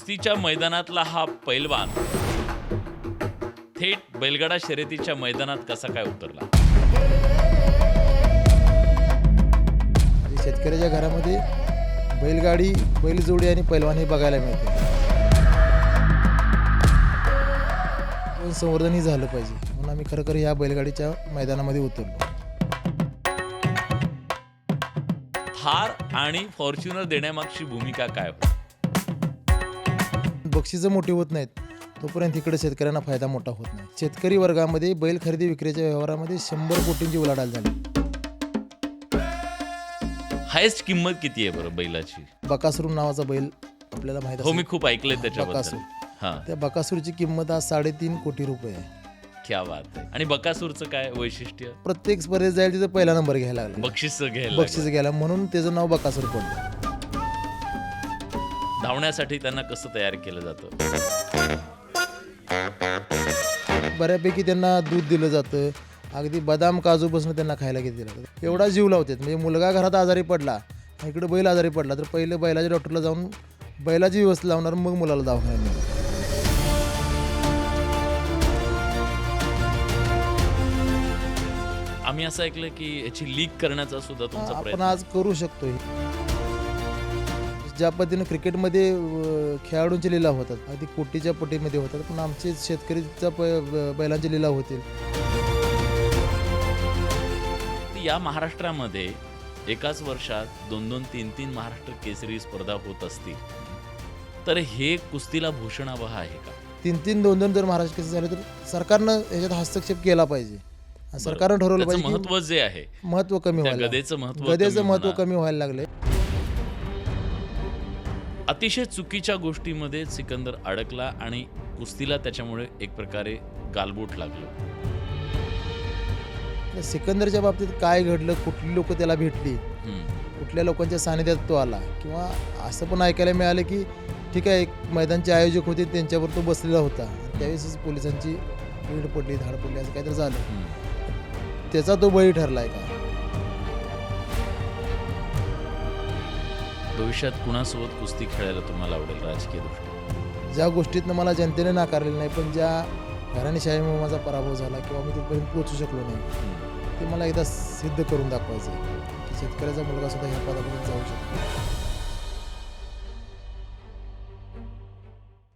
कुस्तीच्या मैदानातला हा पैलवान थेट बैलगाडा शर्यतीच्या मैदानात कसा काय उतरला? शेतकऱ्याच्या घरामध्ये बैलगाडी, बैलजोडी आणि पैलवान हे बघायला मिळते. पण संवर्धनही झालं पाहिजे म्हणून आम्ही खरं या बैलगाडीच्या मैदानामध्ये उतरलो. थार आणि फॉर्च्युनर देण्यामागची भूमिका काय होती? बक्षिसं मोठी होत नाहीत तोपर्यंत इकडे शेतकऱ्यांना फायदा मोठा होत नाही. शेतकरी वर्गामध्ये बैल खरेदी विक्रीच्या व्यवहारामध्ये 100 कोटींची उलाढाल झाली. हायेस्ट किंमत किती आहे बरं बैलाची? बकासूर नावाचा बैल आपल्याला माहित हो, मी असेल. खूप ऐकलंय त्याच्याबद्दल. बकासूर. हा, त्या बकासूरची किंमत आज 3.5 कोटी रुपये आहे. क्या बात आहे. आणि बकासूरचं काय वैशिष्ट्य? प्रत्येक स्पर्धेत जाईल तिथं पहिला नंबर घ्यायला लागला. बक्षीस घ्यायला बक्षीस घ्यायला म्हणून त्याचं नाव बकासूर पडलं. धावण्यासाठी त्यांना कसं तयार केलं जातं? बऱ्यापैकी त्यांना दूध दिलं जातं. अगदी बदाम काजूपासून त्यांना खायला घेतलं जातं. एवढा जीव लावतात. म्हणजे मुलगा घरात आजारी पडला, इकडे बैल आजारी पडला तर पहिले बैलाच्या डॉक्टरला जाऊन बैलाची व्यवस्था लावणार, मग मुलाला दवाखान्यात नेणार. आम्ही असं ऐकलं की याची लीक करण्याचा सुद्धा तुमचा आपण प्रयत्न. आज करू शकतो. ज्या पद्धतीनं क्रिकेटमध्ये खेळाडूंचे लिलाव होतात, अगदी कोटीच्या पटीमध्ये होतात, पण आमचे शेतकरीचा बैलांचे लिलाव होतील. या महाराष्ट्रामध्ये एकाच वर्षात 2-2, 3-3 महाराष्ट्र केसरी स्पर्धा होत असतील तर हे कुस्तीला भूषणावह आहे का? 3-3, 2-2 जर महाराष्ट्र केसरी झाले तर सरकारनं याच्यात हस्तक्षेप केला पाहिजे. सरकारनं ठरवलं त्याचं पाहिजे महत्व जे आहे, महत्व कमी त्या व्हायला, गदेचं महत्व महत्व कमी व्हायला लागले. अतिशय चुकीच्या गोष्टीमध्ये सिकंदर अडकला आणि कुस्तीला त्याच्यामुळे एक प्रकारे गालबोट लागलं. सिकंदरच्या बाबतीत काय घडलं, कुठली लोक त्याला भेटली, कुठल्या लोकांच्या सानिध्यात तो आला, किंवा असं पण ऐकायला मिळालं की ठीक आहे एक मैदानचे आयोजक होते त्यांच्यावर तो बसलेला होता, त्यावेळेसच पोलिसांची भीड पडली, धाड पडली, असं काहीतरी झालं. त्याचा तो बळी ठरलाय का? भविष्यात कुणासोबत कुस्ती खेळायला तुम्हाला आवडेल राजकीय दृष्टी? ज्या गोष्टीतनं मला जनतेने नाकारलेलं नाही, पण ज्या घराणेशाहीमुळे माझा पराभव झाला किंवा मी तिथपर्यंत पोहोचू शकलो नाही, ते मला एकदा सिद्ध करून दाखवायचं आहे की शेतकऱ्याचा मुलगा सुद्धा ह्या पदापर्यंत जाऊ शकतो.